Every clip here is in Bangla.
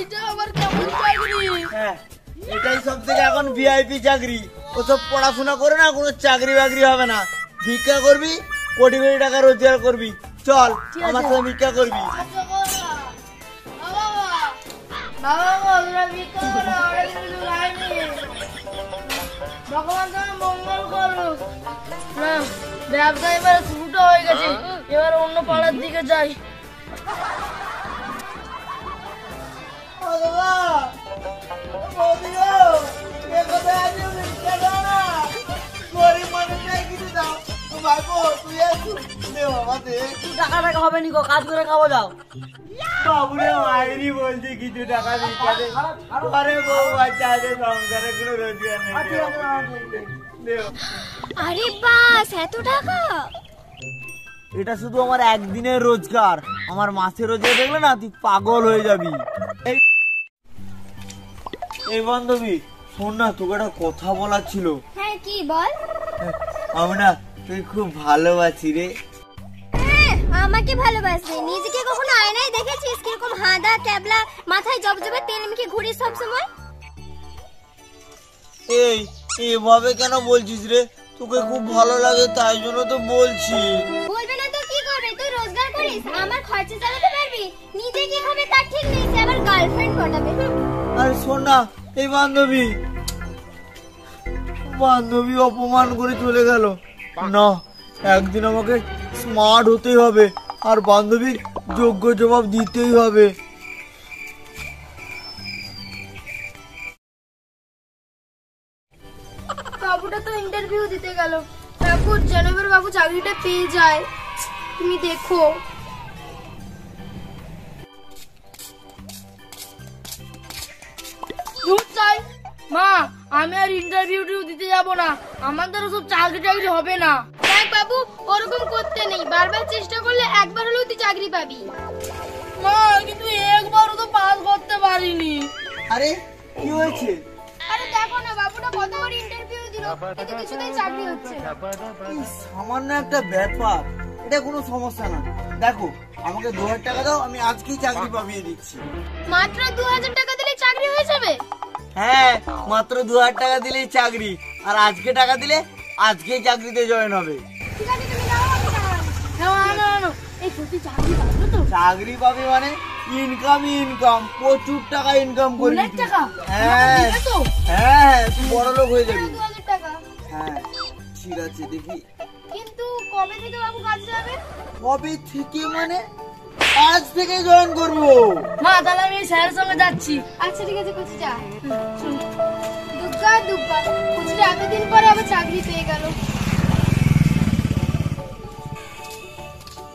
এটা আবার কেমন চাকরি? হ্যাঁ, এটাই সব থেকে এখন ভিআইপি চাকরি। ওসব পড়াশোনা করে না কোনো চাকরি বাকরি হবে না। ভিক্ষা করবি, কোটি কোটি টাকা রোজগার করবি। চল আমার সাথে ভিক্ষা করবি। ভগবান তোমার মঙ্গল করুক। না, ব্যবসা এবার শুরুটা হয়ে গেছে, এবার অন্য পাড়ার দিকে যাই। টাকা টাকা হবে নি গো, কাজ করে খাবো যাও। বাবুরে মায়েরই বলছে কিছু টাকা ভিক্ষা দে। আরে বউ বাচ্চা আছে, সংসারে কোনো রোজগার নেই। আরে বাস, এত টাকা! এটা শুধু আমার একদিনের রোজগার, আমার মাসের রোজগার দেখলে না তুই পাগল হয়ে যাবি। এই বান্ধবী শোন না, তোকে একটা কথা বলার ছিল। হ্যাঁ, কি বল? আমি না তুই খুব ভালোবাসি রে। হ্যাঁ, আমাকে ভালোবাসি। নিজেকে কখনো আয়নায় দেখেছিস কিরকম হাদা ক্যাবলা, মাথায় জবজবে তেল মেখে ঘুরিস সব সময়? এই এভাবে কেন বলছিস রে? তোকে খুব ভালো লাগে তাই জন্য তো বলছি। বলবে না তো কি করবে? তুই রোজগার করিস, আমার খরচা চালাতে পারবি? নিজে কি খাবে তার ঠিক নেই, সে আবার গার্লফ্রেন্ড পটাবে। আরে শোন না, এই বান্ধবী অপমান করে চলে গেল। না, একদিন আমাকে স্মার্ট হতেই হবে, আর বান্ধবীর যোগ্য জবাব দিতেই হবে। বাবুটা তো ইন্টারভিউ দিতে গেল। বাবু যেন এবার বাবু চাকরিটা পেয়ে যায়, তুমি দেখো। মা, আমি আর ইন্টারভিউ দিতে যাব না, আমার দ্বারা সব চাকরি হবে না। দেখ বাবু, ওরকম করতে নেই, বারবার চেষ্টা করলে একবার হলেও তুই চাকরি পাবি। মা, কিন্তু একবারও তো পাস করতে পারিনি। আরে কি হয়েছে? আরে দেখো না, বাবুটা কতবার ইন্টারভিউ দিল, কিন্তু কিছুতেই চাকরি হচ্ছে না। এই সামান্য একটা ব্যাপার, এটা কোনো সমস্যা না। দেখো আমাকে 2000 টাকা দাও, আমি আজকেই চাকরি পাবিয়ে দিচ্ছি। মাত্র 2000 টাকা দিলে চাকরি হয়ে যাবে? হ্যাঁ, মাত্র 2000 টাকা দিলেই চাকরি, আর আজকে টাকা দিলে আজকেই চাকরিতে জয়েন হবে। ঠিক আছে, তুমি দাও আমি টাকা। না, এই সত্যি চাকরি পাবো তো? চাকরি পাবি মানে ইনকাম, প্রচুর টাকা ইনকাম করবি। অনেক টাকা? হ্যাঁ হ্যাঁ, তুই বড় লোক হয়ে যাবি। 2000 টাকা। হ্যাঁ ঠিক আছে, দেখি। কিন্তু কবে থেকে বাবু কাজ যাবে? কবে থেকে মানে? আজ থেকে জয়েন করবো। মা, তাহলে আমি স্যারের সঙ্গে যাচ্ছি। আচ্ছা ঠিক আছে, কুচি যা। দুগ্গা কুচিটা এতদিন পরে আবার চাকরি পেয়ে গেল।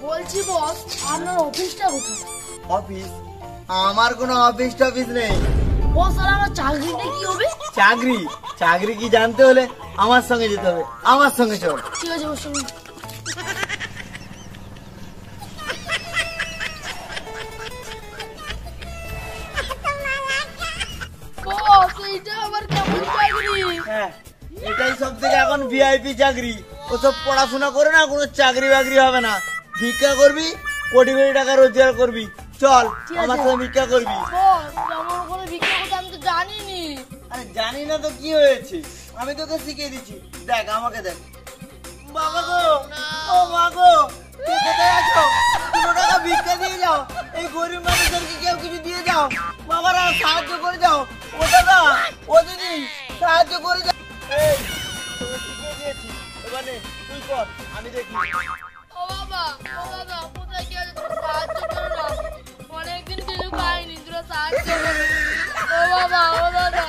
বলছি বস, আপনার অফিসটা কোথায়? অফিস? আমার কোনো অফিস টফিস নেই। বস, আর আমার চাকরিটা কি হবে? চাকরি কি জানতে হলে আমার সঙ্গে যেতে হবে। আমার সঙ্গে চল। ঠিক আছে বস। এটা আবার কেমন চাকরি? হ্যাঁ, এটাই সব থেকে এখন ভিআইপি চাকরি। ওসব পড়াশোনা করে না কোনো চাকরি বাকরি হবে না। ভিক্ষা করবি, কোটি কোটি টাকা রোজগার করবি। চল আমার সাথে ভিক্ষা করবি। বস, কেমন করে ভিক্ষা করতে আমি তো জানিনি। আরে জানি না তো কি হয়েছে, আমি তোকে শিখিয়ে দিচ্ছি। দেখ আমাকে দেখ। বাবা গো, ও মা গো, তুমি কোথায় আছো? 2 টাকা ভিক্ষা দিয়ে যাও, এই গরিব মানুষদেরকে কেউ কিছু দিয়ে যাও। বাবারা সাহায্য করে যাও। ও দাদা, ও দিদি, সাহায্য করে যাও। এই তোকে শিখিয়ে দিয়েছি, এবারে তুই কর, আমি দেখি। ও বাবা, কোথায় গেলে তুমি সাহায্য করো না? অনেকদিন কিছু পাইনি, তোরা সাহায্য করো। ও বাবা, ও দাদা,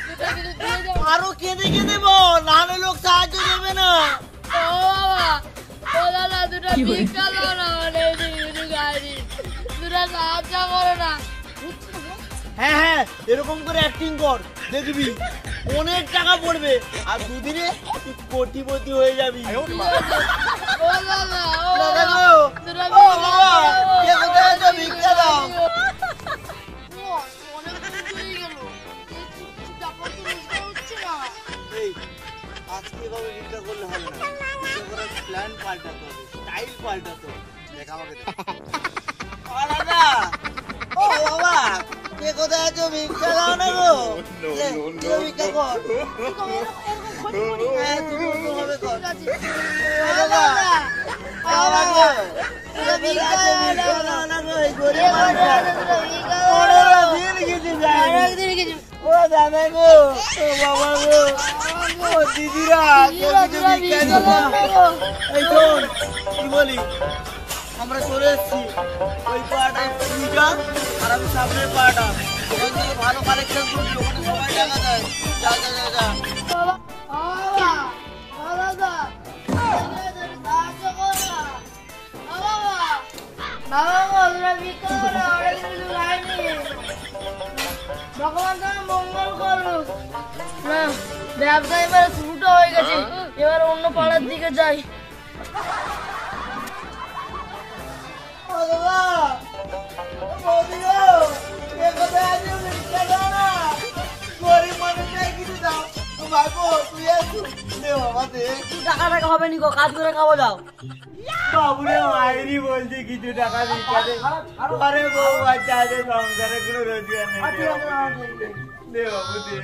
দুটো কিছু দিয়ে যাও। আরো কেঁদে বল, নাহলে লোক সাহায্য দেবে না। ও বাবা, ও দাদা, দুটো ভিক্ষা দাও না, অনেকদিন কিছু খাইনি, তোরা সাহায্য করো না। হ্যাঁ, এরকম করে অ্যাক্টিং কর, দেখবি অনেক টাকা পড়বে, আর দুদিনে তুই কোটিপতি হয়ে যাবি। ও দাদা, দাদা গো, দুটো ও বাবা, কে কোথায় আছো? ভিক্ষা দাও। এই আজকে ভাবে ভিক্ষা করলে হবে না, ভিক্ষা করার প্ল্যান পাল্টাতে হবে, স্টাইল পাল্টাতে হবে। দেখ আমাকে দেখ। ও দাদা, ও বাবা, কে কোথায় আছো? ভিক্ষা দাও না গো। লে, তুই ভিক্ষা কর। হ্যাঁ, তুমি অন্যভাবে কর। এ বাবা, বাবা গো, তুমি ভিক্ষা দাও না গো, এই গরিব মানুষটা। ওরা দিন কিছু যায় না। ও দাদা গো, ও বাবা গো, ও দিদিরা, কেউ কিছু ভিক্ষা দিও না। এই শোন, কি বলি, আমরা চলে এসেছি ওই পাড়াটায় তুইটা আর আমি সামনের পাড়াটা, ওখান থেকে ভালো কালেকশন করবি, ওখানে সবাই টাকা দেয়। যা যা যা যা। ভগবান তোমার মঙ্গল করুক। না, ব্যবসা এবার শুরুটা হয়ে গেছে, এবার অন্য পাড়ার দিকে যাই। গরিব মানুষটাই কিছু দাও। বাবু তুই আসু, বাবা দে। টাকা টাকা হবে নি গো, কাজ করে খাবো যাও। বাবুরে মায়েরই বলছে কিছু টাকা দিতে। আরে বউ বাচ্চা আছে, সংসারে কোনো রোজগার নেই। দে বাবু দে।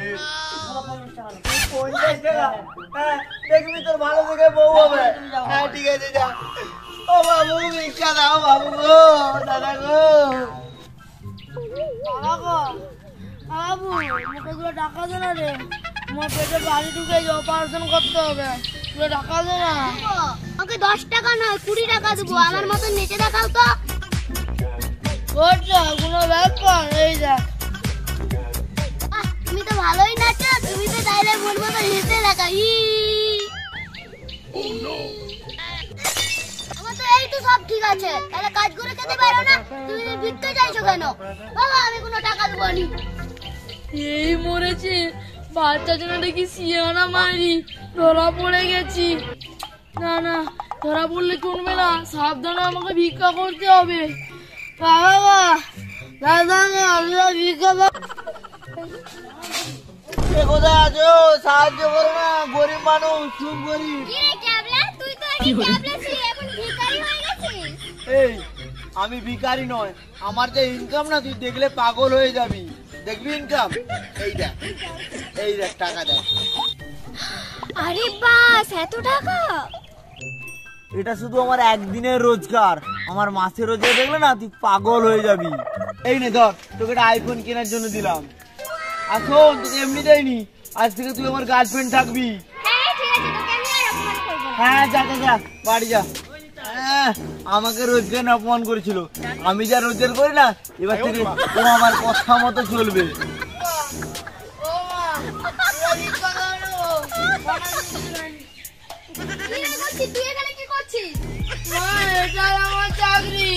50 টাকা। হ্যাঁ, দেখবি তোর ভালো দেখে বউ হবে। হ্যাঁ ঠিক আছে, যা। ও বাবু ভিক্ষা দাও বাবু গো, দাদা গো। বাবু মুখে গুলো টাকা দে না রে, আমার পেটে বাড়ি ঢুকে অপারেশন করতে হবে, তুই টাকা দে না। আমাকে 10 টাকা নয় 20 টাকা দেবো। আমার মতন নেচে দেখাও তো। করছো কোনো ব্যাপার? এই দেখ, তুমি তো ভালোই নাচো। তুমি তো তাইলে মন মতো হেসে দেখা। আমার তো এই তো সব ঠিক আছে, তাহলে কাজ করে খেতে পারো না, তুমি ভিক্ষা চাইছো কেন? বাবা আমি কোনো টাকা দেবো নি। এই মরেছে বাচ্চা জন্য দেখি সিয়ানা মারি, ধরা পড়ে গেছি। না না, ধরা পড়লে চলবে না, সাবধানে আমাকে ভিক্ষা করতে হবে। বাবা দাদা ভিক্ষা দাও। কে কোথায় আছো? সাহায্য করো না, গরিব মানুষ, খুব গরিব। কি রে ক্যাবলা, তুই তো আগে ক্যাবলা ছিলি, এখন ভিখারি হয়ে গেছিস। এই আমি ভিখারি নয়, আমার যে ইনকাম না তুই দেখলে পাগল হয়ে যাবি। দেখবি ইনকাম? এই দেখ, এই দেখ, টাকা দেখ। আরে বাস, এত টাকা! এটা শুধু আমার একদিনের রোজগার, আমার মাসের রোজগার দেখলে না তুই পাগল হয়ে যাবি। এই নে ধর, তোকে একটা আইফোন কেনার জন্য দিলাম। আর শোন, তোকে এমনি দেয়নি, আজ থেকে তুই আমার গার্লফ্রেন্ড থাকবি। হ্যাঁ ঠিক আছে, তোকে আমি আর অপমান করব না। হ্যাঁ যা যা যা, বাড়ি যা। আমাকে রোজগার অপমান করেছিল, আমি যা রোজগার করি না এবার থেকে ও আমার কথা মতো চলবে। ও মা, ভিক্ষা দাও না গো। কি রে বলছি, তুই এখানে কি করছিস? মা, এটাই আমার চাকরি।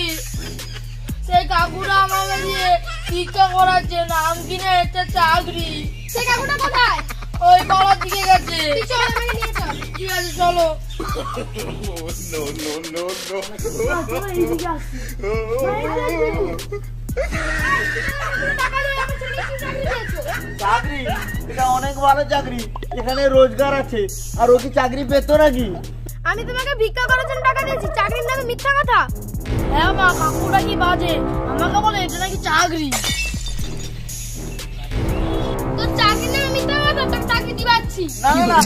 সেই কাকুরা আমাকে দিয়ে ভিক্ষা করাচ্ছে, নাম কিনে একটা চাকরি। সে কাকুটা কোথায়? ওই পাড়ার দিকে গেছে। তুই চল, আমাকে নিয়ে চল। ঠিক আছে চলো। টাকা দিয়ে আমার ছেলেকে কি চাকরি দিয়েছো? চাকরি? এটা অনেক ভালো চাকরি, এখানে রোজগার আছে। আর ও কি চাকরি পেত নাকি? আমি তোমাকে ভিক্ষা করার জন্য টাকা দিয়েছি, চাকরির নামে মিথ্যা কথা। হ্যাঁ মা, কাকুরা কি বাজে, আমাকে বলে এটা নাকি চাকরি। তোর চাকরির নামে মিথ্যা কথা, তোর চাকরি দিবাচ্ছি। না না না,